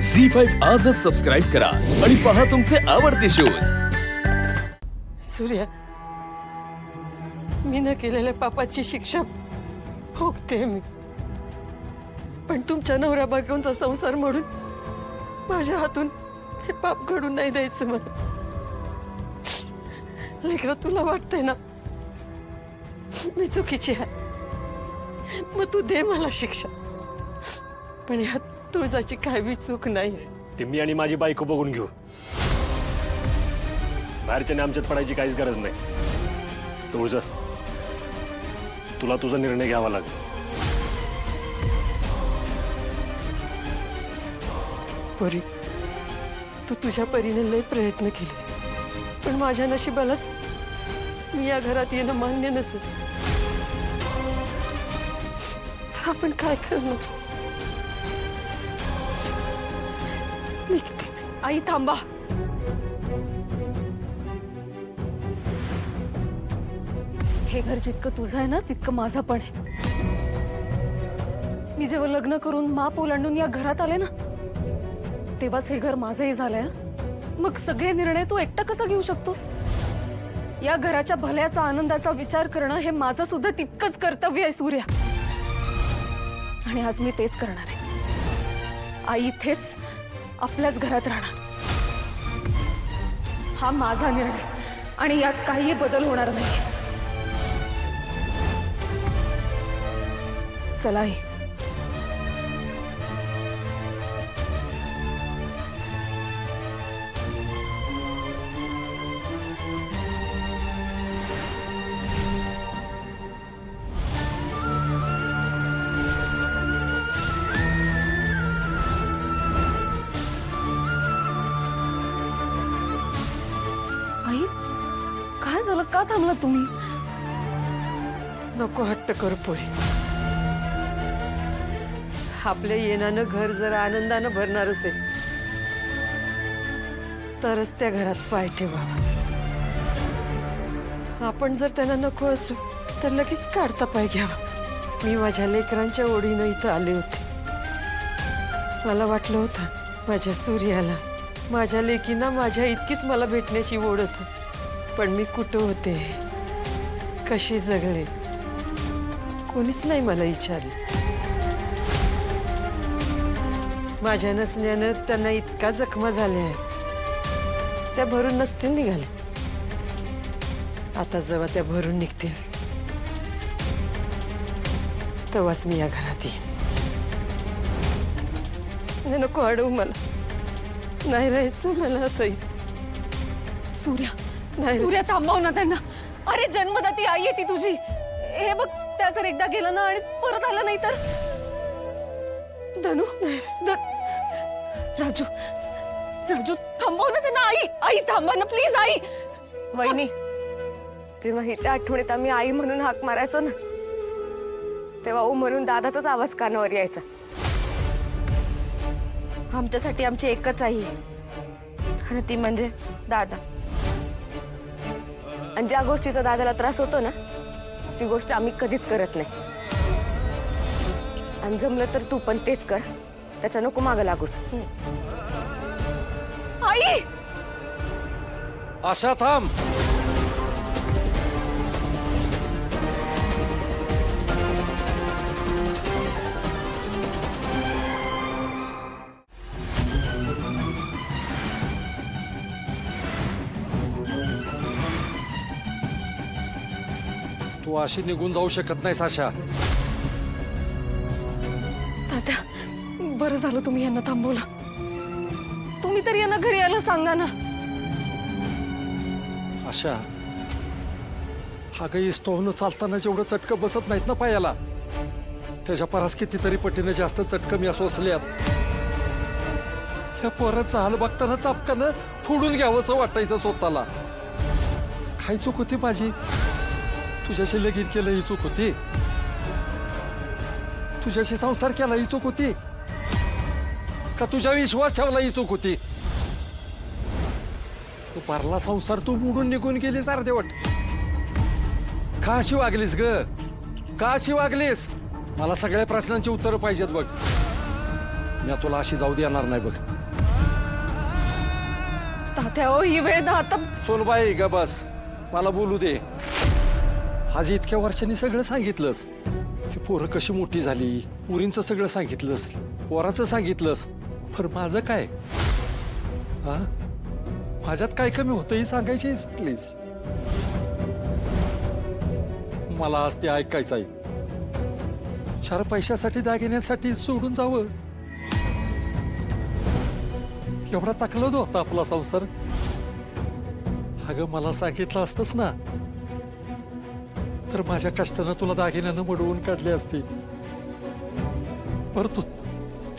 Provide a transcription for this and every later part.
झी5 आजच सबस्क्राईब करा आणि पहा तुमचे आवडते शोज। सूर्या, मी न केलेल्या पापाची शिक्षा भोगते मी, पण तुमच्या नवऱ्या बायकोंचा संसार मोडून माझ्या हातून हे पाप घडून नाही द्यायचं मला। लेकरं, तुला वाटतंय ना मी चुकीची आहे, मग तू दे मला शिक्षा, पण यात तुळजाची काय बी चूक नाही। ते मी आणि माझी बायको बघून घेऊ, बाहेरच्याने आमच्यात पडायची काहीच गरज नाही। तुळजा, तुला तुझा निर्णय घ्यावा लागेल। परी, तू तुझ्या परीने लय प्रयत्न केलेस, पण माझ्या नशिबालाच मी या घरात येणं मान्य नसेल, तर आपण काय करणार? निघते। आई थांबा। हे घर जितकं तुझं आहे ना तितकं माझं पण आहे। मी जेव्हा लग्न करून माप ओलांडून या घरात आले ना, तेव्हाच हे घर माझंही झालंय। मग सगळे निर्णय तू एकटा कसा घेऊ शकतोस? या घराच्या भल्याचा आनंदाचा विचार करणं हे माझं सुद्धा तितकंच कर्तव्य आहे सूर्या, आणि आज मी तेच करणार आहे। आई इथेच आपल्याच घरात राहणार, हा माझा निर्णय आणि यात काही बदल होणार नाही। चला आई। आई, काय झालं? का थांबला तुम्ही? नको हट्ट कर पोरी, आपल्या येण्यानं घर जर आनंदानं भरणार असेल तरच त्या घरात पाय ठेवावा। आपण जर त्यांना नको असू तर लगेच काढता पाय घ्यावा। मी माझ्या लेकरांच्या ओढीनं इथं आले होते, मला वाटलं होतं माझ्या सूर्याला, माझ्या लेकींना माझ्या इतकीच मला भेटण्याची ओढ असेल, पण मी कुठं होते, कशी जगले, कोणीच नाही मला विचारलं। माझ्या नसण्यानं त्यांना इतका जखमा झाल्या आहेत, त्या भरून नसतील निघाल्या। आता जेव्हा त्या भरून निघतील तेव्हाच मी या घरात येईन। नको अडवू मला, नाही राहायचं मला आता इथं। सूर्या, नाही। सूर्या थांबव ना त्यांना। अरे जन्मदाती आई आहे ती तुझी, हे बघ त्या जर एकदा गेलं ना आणि परत आलं नाही तर? धनु, राजू, राजू थांबव ना त्यांना। आई, आई थांबा ना प्लीज। आई, वहिनी, जेव्हा हिच्या आठवणीत आम्ही आई म्हणून हाक मारायचो ना, तेव्हा ओ म्हणून दादाचाच आवाज कानावर यायचा। आमच्यासाठी आमची एकच आई आहे, आणि ती म्हणजे दादा। आणि ज्या गोष्टीचा दादाला त्रास होतो ना, ती गोष्ट आम्ही कधीच करत नाही। आणि जमलं तर तू पण तेच कर, त्याच्या नको मागं लागूस। आई, आशा थांब। तू अशी निघून जाऊ शकत नाहीस आशा। तात्या, बरं झालं तुम्ही यांना थांबवलं। तुम्ही तर यांना घरी यायला सांगा ना। आशा, हा काही स्टोव्हनं चालताना जेवढं चटकं बसत नाहीत ना पायाला, त्याच्या परास कितीतरी पटीनं जास्त चटकं मी सोसल्यात। ह्या पोराचा हाल बघताना चापकानं फोडून घ्यावंसं वाटायचं स्वतःला। काय चूक होती माझी? तुझ्याशी लगीन केलं ही चूक होती? तुझ्याशी संसार केला ही चूक होती? का तुझ्या विश्वास ठेवला ही चूक होती? तू पारला संसार तू मोडून निघून गेलीस अर्धेवट। का अशी वागलीस ग? का अशी वागलीस? मला सगळ्या प्रश्नांची उत्तरं पाहिजेत बघ। मी तुला अशी जाऊ देणार नाही बघ. तात्या हो, ही वेळ ना आता. सोनबाई ग बस, मला बोलू दे. आज इतक्या वर्षांनी सगळं सांगितलंस की पोरं कशी मोठी झाली, पुरींचं सगळं सांगितलंस, पोराचं सांगितलंस. पर माझं काय? हा, माझ्यात काय कमी होतं ही सांगायची प्लीज. मला आज ते ऐकायचं आहे. 4 पैशासाठी दागिन्यासाठी सोडून जावं, एवढा तकलाद होता आपला संसार. अगं मला सांगितलं असतंस ना तर माझ्या कष्टानं तुला दागिन्यानं मडवून काढले असते. परंतु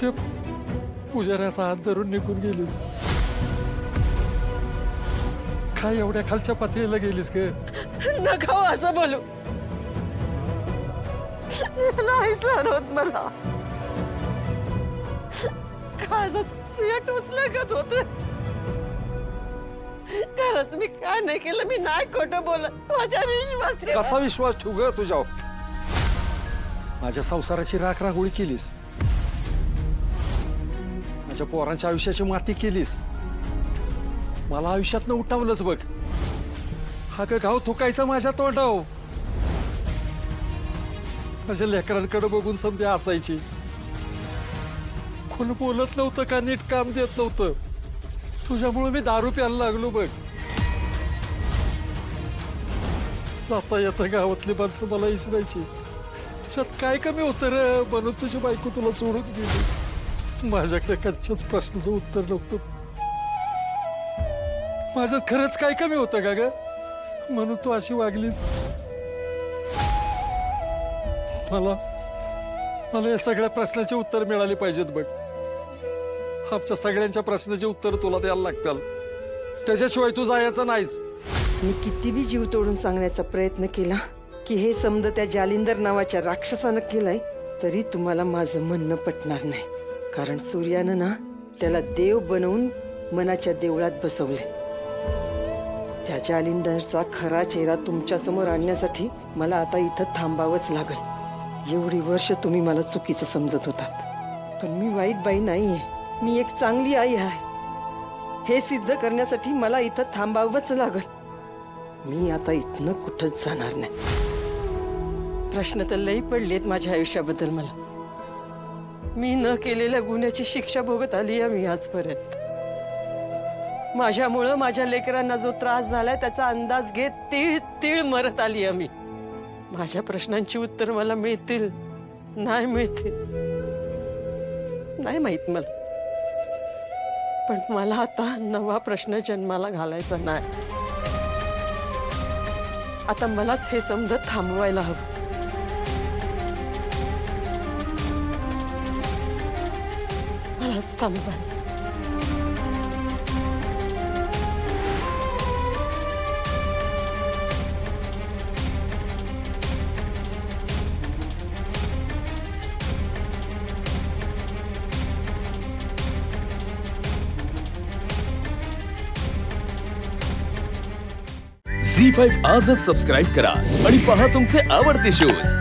ते पुजाऱ्याचा हात धरून निघून गेलीस. काय एवढ्या खालच्या पातळीला गेलीस ग? नका हो असं बोलू. नाही सहन होत मला. काळजात सुया टोचल्यागत होत. खरंच मी काय नाही केलं. मी नाही खोटं बोलत. माझ्यावर विश्वास ठेवा. कसा विश्वास ठेवू ग तुझ्यावर? माझ्या संसाराची राख रांगोळी केलीस, माझ्या पोरांच्या आयुष्याची माती केलीस, मला आयुष्यातनं उठावलंच बघ. हा ग गाव थुकायचं माझ्या तोंडाव. माझ्या लेकरांकडे बघून समजे असायची. कोण बोलत नव्हतं का, नीट काम देत नव्हतं. तुझ्यामुळे मी दारू प्यायला लागलो बघ. जाता येता गावातली माणसं मला इसरायची. तुझ्यात काय कमी होतं रे म्हणून तुझी बायको तुला सोडून गेली. माझ्याकडे कच्च्याच प्रश्नाचं उत्तर नव्हतं. माझ्यात खरंच काय कमी होतं का ग म्हणून तू अशी वागलीस? मला या सगळ्या प्रश्नाचे उत्तर मिळाले पाहिजेत बघ. आमच्या सगळ्यांच्या प्रश्नाचे उत्तर तुला द्यायला लागतील. त्याच्याशिवाय तू जायचं नाहीस. मी किती बी जीव तोडून सांगण्याचा प्रयत्न केला की हे समज त्या जालिंदर नावाच्या राक्षसानं केलंय, तरी तुम्हाला माझं म्हणणं पटणार नाही. कारण सूर्यानं ना त्याला देव बनवून मनाच्या देवळात बसवले. त्या जालिंदरचा खरा चेहरा तुमच्या समोर आणण्यासाठी मला आता इथं थांबावंच लागेल. एवढी वर्ष तुम्ही मला चुकीचं समजत होतात, पण मी वाईट बाई नाहीये. मी एक चांगली आई आहे. हे सिद्ध करण्यासाठी मला इथं थांबावंच लागेल. मी आता इथनं कुठंच जाणार नाही. प्रश्न तर लई पडलेत माझ्या आयुष्याबद्दल मला. मी न केलेल्या गुन्ह्याची शिक्षा भोगत आली आहे मी आजपर्यंत. माझ्यामुळं माझ्या लेकरांना जो त्रास झालाय त्याचा अंदाज घेत तीळ तीळ मरत आली आहे मी. माझ्या प्रश्नांची उत्तर मला मिळतील नाही मिळतील नाही माहित मला, पण मला आता नवा प्रश्न जन्माला घालायचा नाही. आता मलाच हे समजत थांबवायला हवं. मलाच थांबवायला. झी5 आजच सबस्क्राईब करा आणि पहा तुमचे आवडते शोज